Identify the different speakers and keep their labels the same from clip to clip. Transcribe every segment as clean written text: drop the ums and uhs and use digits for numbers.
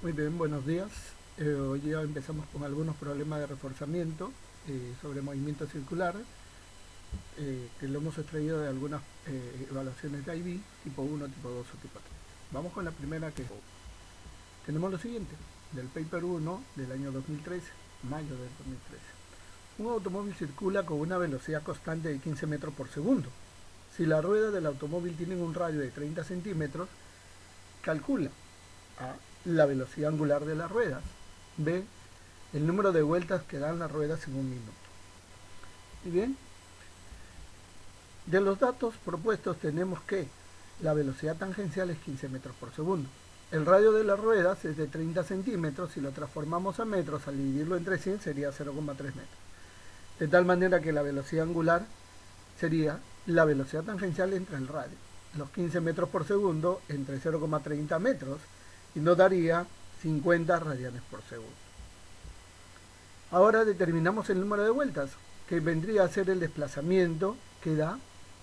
Speaker 1: Muy bien, buenos días. Hoy ya empezamos con algunos problemas de reforzamiento sobre movimiento circular, que lo hemos extraído de algunas evaluaciones de IB, tipo 1, tipo 2 o tipo 3. Vamos con la primera que tenemos lo siguiente, del paper 1 del año 2013, mayo del 2013. Un automóvil circula con una velocidad constante de 15 metros por segundo. Si las ruedas del automóvil tienen un radio de 30 centímetros, calcula A, la velocidad angular de las ruedas, B, el número de vueltas que dan las ruedas en un minuto. Y bien, de los datos propuestos tenemos que la velocidad tangencial es 15 metros por segundo. El radio de las ruedas es de 30 centímetros. Si lo transformamos a metros, al dividirlo entre 100 sería 0,3 metros. De tal manera que la velocidad angular sería la velocidad tangencial entre el radio, los 15 metros por segundo entre 0,30 metros, y nos daría 50 radianes por segundo. Ahora determinamos el número de vueltas, que vendría a ser el desplazamiento que da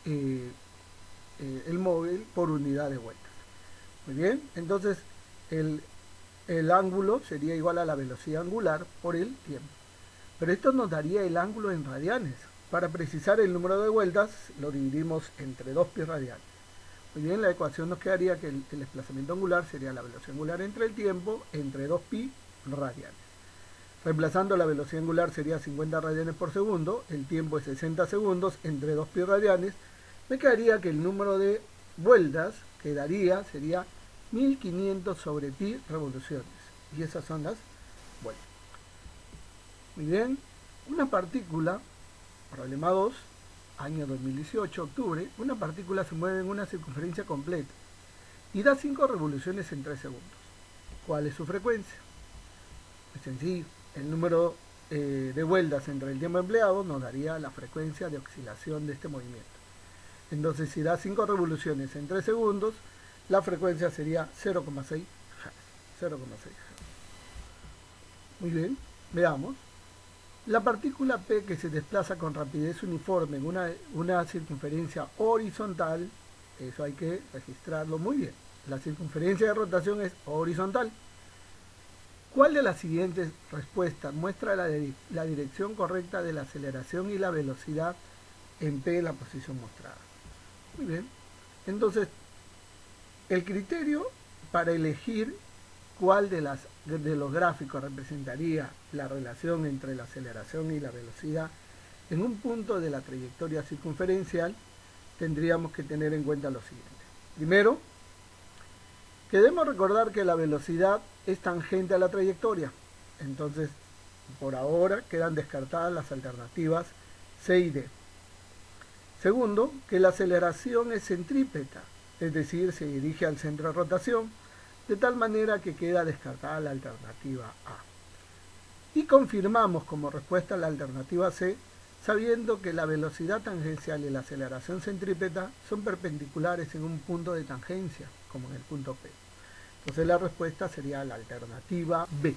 Speaker 1: el móvil por unidad de vueltas. Muy bien, entonces el ángulo sería igual a la velocidad angular por el tiempo. Pero esto nos daría el ángulo en radianes. Para precisar el número de vueltas, lo dividimos entre 2 pi radianes. Muy bien, la ecuación nos quedaría que el desplazamiento angular sería la velocidad angular entre el tiempo entre 2 pi radianes. Reemplazando la velocidad angular sería 50 radianes por segundo, el tiempo es 60 segundos entre 2 pi radianes, me quedaría que el número de vueltas que daría sería 1500 sobre pi revoluciones. Y esas son las vueltas. Muy bien, una partícula, problema 2, año 2018, octubre, una partícula se mueve en una circunferencia completa y da 5 revoluciones en 3 segundos. ¿Cuál es su frecuencia? Es sencillo, el número de vueltas entre el tiempo empleado nos daría la frecuencia de oscilación de este movimiento. Entonces, si da 5 revoluciones en 3 segundos, la frecuencia sería 0,6 Hz. 0,6 Hz. Muy bien, veamos. La partícula P que se desplaza con rapidez uniforme en una circunferencia horizontal, eso hay que registrarlo muy bien. La circunferencia de rotación es horizontal. ¿Cuál de las siguientes respuestas muestra la dirección correcta de la aceleración y la velocidad en P en la posición mostrada? Muy bien. Entonces, el criterio para elegir cuál de los gráficos representaría la relación entre la aceleración y la velocidad en un punto de la trayectoria circunferencial, tendríamos que tener en cuenta lo siguiente. Primero, que debemos recordar que la velocidad es tangente a la trayectoria. Entonces, por ahora quedan descartadas las alternativas C y D. Segundo, que la aceleración es centrípeta, es decir, se dirige al centro de rotación, de tal manera que queda descartada la alternativa A. Y confirmamos como respuesta la alternativa C, sabiendo que la velocidad tangencial y la aceleración centrípeta son perpendiculares en un punto de tangencia, como en el punto P. Entonces la respuesta sería la alternativa B.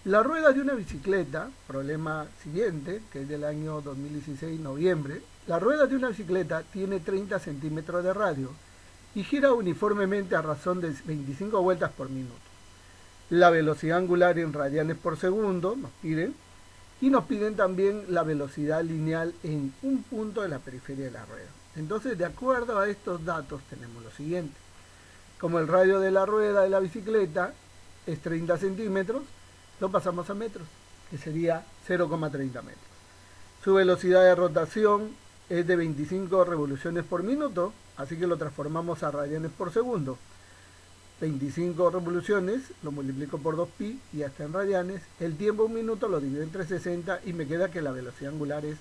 Speaker 1: La rueda de una bicicleta, problema siguiente, que es del año 2016, noviembre, la rueda de una bicicleta tiene 30 centímetros de radio y gira uniformemente a razón de 25 vueltas por minuto. La velocidad angular en radianes por segundo nos piden, y nos piden también la velocidad lineal en un punto de la periferia de la rueda. Entonces, de acuerdo a estos datos, tenemos lo siguiente. Como el radio de la rueda de la bicicleta es 30 centímetros, lo pasamos a metros, que sería 0,30 metros. Su velocidad de rotación es de 25 revoluciones por minuto, así que lo transformamos a radianes por segundo. 25 revoluciones, lo multiplico por 2pi y ya está en radianes. El tiempo un minuto lo divido entre 60 y me queda que la velocidad angular es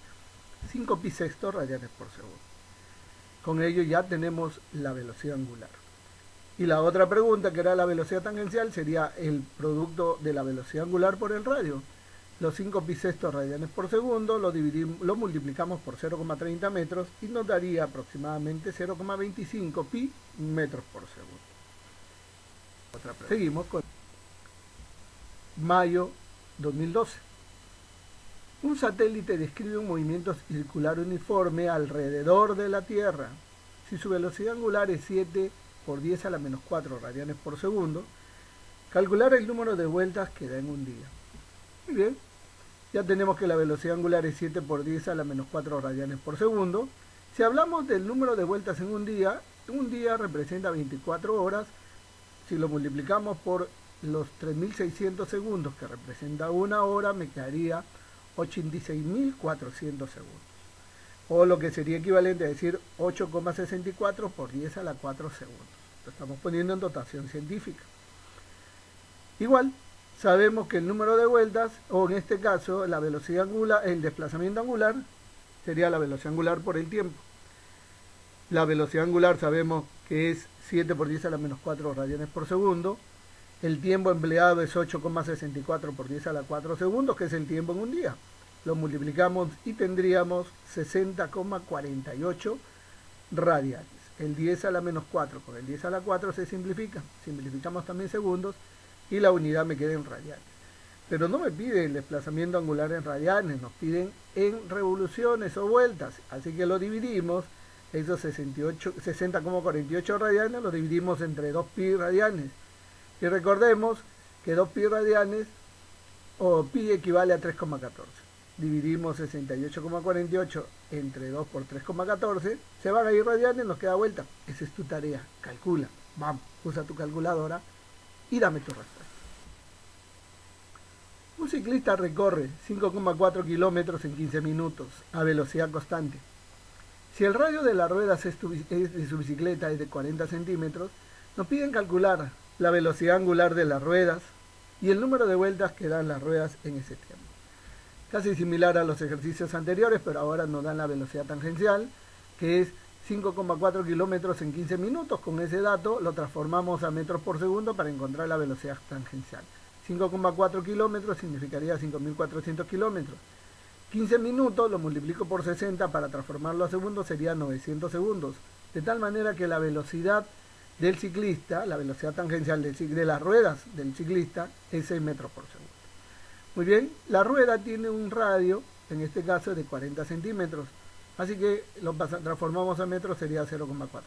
Speaker 1: 5 pi sexto radianes por segundo. Con ello ya tenemos la velocidad angular. Y la otra pregunta, que era la velocidad tangencial, sería el producto de la velocidad angular por el radio. Los 5 pi sextos radianes por segundo lo multiplicamos por 0,30 metros y nos daría aproximadamente 0,25 pi metros por segundo. Seguimos con mayo 2012. Un satélite describe un movimiento circular uniforme alrededor de la Tierra. Si su velocidad angular es 7 por 10 a la menos 4 radianes por segundo, calcular el número de vueltas que da en un día. Muy bien, ya tenemos que la velocidad angular es 7 por 10 a la menos 4 radianes por segundo. Si hablamos del número de vueltas en un día representa 24 horas. Si lo multiplicamos por los 3.600 segundos que representa una hora, me quedaría 86.400 segundos. O lo que sería equivalente a decir 8,64 por 10 a la 4 segundos. Lo estamos poniendo en dotación científica. Igual, sabemos que el número de vueltas, o en este caso la velocidad angular, el desplazamiento angular, sería la velocidad angular por el tiempo. La velocidad angular sabemos que es 7 por 10 a la menos 4 radianes por segundo. El tiempo empleado es 8,64 por 10 a la 4 segundos, que es el tiempo en un día. Lo multiplicamos y tendríamos 60,48 radianes. El 10 a la menos 4 con el 10 a la 4 se simplifica. Simplificamos también segundos y la unidad me queda en radianes. Pero no me pide el desplazamiento angular en radianes, nos piden en revoluciones o vueltas. Así que lo dividimos. Esos 60,48 radianes los dividimos entre 2pi radianes. Y recordemos que 2pi radianes o pi equivale a 3,14. Dividimos 68,48 entre 2 por 3,14. Se van a ir radianes, nos queda vuelta. Esa es tu tarea. Calcula. Vamos, usa tu calculadora y dame tu respuesta. Un ciclista recorre 5,4 kilómetros en 15 minutos a velocidad constante. Si el radio de las ruedas de su bicicleta es de 40 centímetros, nos piden calcular la velocidad angular de las ruedas y el número de vueltas que dan las ruedas en ese tiempo. Casi similar a los ejercicios anteriores, pero ahora nos dan la velocidad tangencial, que es 5,4 kilómetros en 15 minutos. Con ese dato lo transformamos a metros por segundo para encontrar la velocidad tangencial. 5,4 kilómetros significaría 5.400 kilómetros. 15 minutos lo multiplico por 60 para transformarlo a segundos, sería 900 segundos. De tal manera que la velocidad del ciclista, la velocidad tangencial de las ruedas del ciclista, es 6 metros por segundo. Muy bien, la rueda tiene un radio, en este caso de 40 centímetros. Así que lo transformamos a metros, sería 0,4 metros.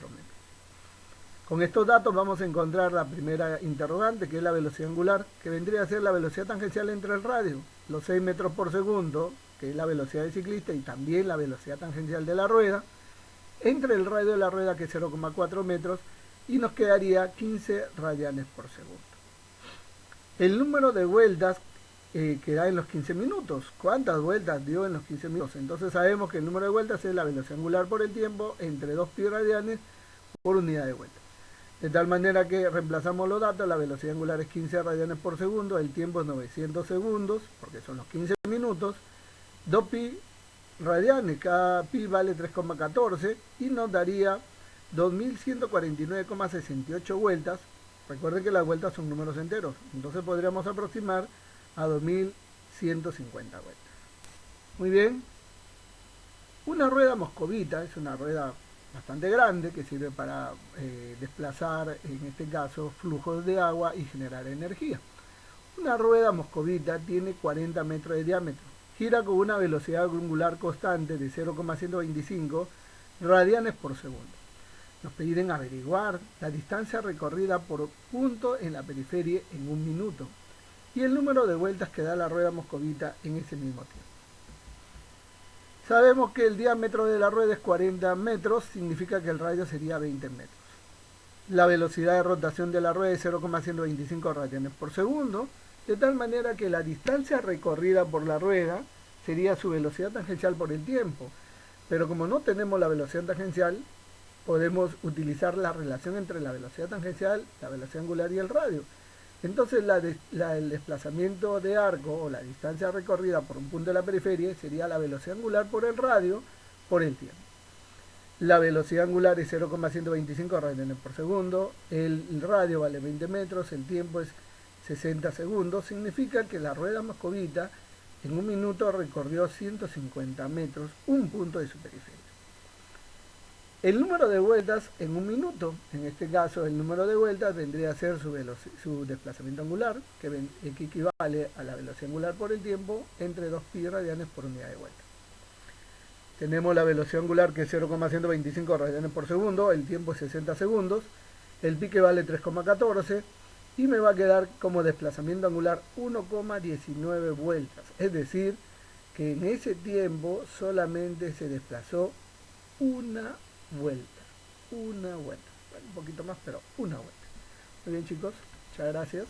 Speaker 1: Con estos datos vamos a encontrar la primera interrogante, que es la velocidad angular, que vendría a ser la velocidad tangencial entre el radio, los 6 metros por segundo, que es la velocidad del ciclista, y también la velocidad tangencial de la rueda, entre el radio de la rueda, que es 0,4 metros, y nos quedaría 15 radianes por segundo. El número de vueltas que da en los 15 minutos. ¿Cuántas vueltas dio en los 15 minutos? Entonces sabemos que el número de vueltas es la velocidad angular por el tiempo entre 2pi radianes por unidad de vuelta. De tal manera que reemplazamos los datos, la velocidad angular es 15 radianes por segundo, el tiempo es 900 segundos, porque son los 15 minutos, 2pi radianes, cada pi vale 3,14 y nos daría 2149,68 vueltas. Recuerden que las vueltas son números enteros, entonces podríamos aproximar a 2150 vueltas. Muy bien. Una rueda moscovita es una rueda bastante grande que sirve para desplazar, en este caso, flujos de agua y generar energía. Una rueda moscovita tiene 40 metros de diámetro. Gira con una velocidad angular constante de 0,125 radianes por segundo. Nos piden averiguar la distancia recorrida por punto en la periferia en un minuto y el número de vueltas que da la rueda moscovita en ese mismo tiempo. Sabemos que el diámetro de la rueda es 40 metros, significa que el radio sería 20 metros. La velocidad de rotación de la rueda es 0,125 radianes por segundo, de tal manera que la distancia recorrida por la rueda sería su velocidad tangencial por el tiempo. Pero como no tenemos la velocidad tangencial, podemos utilizar la relación entre la velocidad tangencial, la velocidad angular y el radio. Entonces el desplazamiento de arco o la distancia recorrida por un punto de la periferia sería la velocidad angular por el radio por el tiempo. La velocidad angular es 0,125 radianes por segundo, el radio vale 20 metros, el tiempo es 60 segundos, significa que la rueda moscovita en un minuto recorrió 150 metros, un punto de su periferia. El número de vueltas en un minuto, en este caso el número de vueltas vendría a ser su desplazamiento angular, que equivale a la velocidad angular por el tiempo entre 2pi radianes por unidad de vuelta. Tenemos la velocidad angular que es 0,125 radianes por segundo, el tiempo es 60 segundos, el pique vale 3,14 y me va a quedar como desplazamiento angular 1,19 vueltas. Es decir, que en ese tiempo solamente se desplazó una vuelta. Una vuelta. Bueno, un poquito más, pero una vuelta. Muy bien, chicos. Muchas gracias.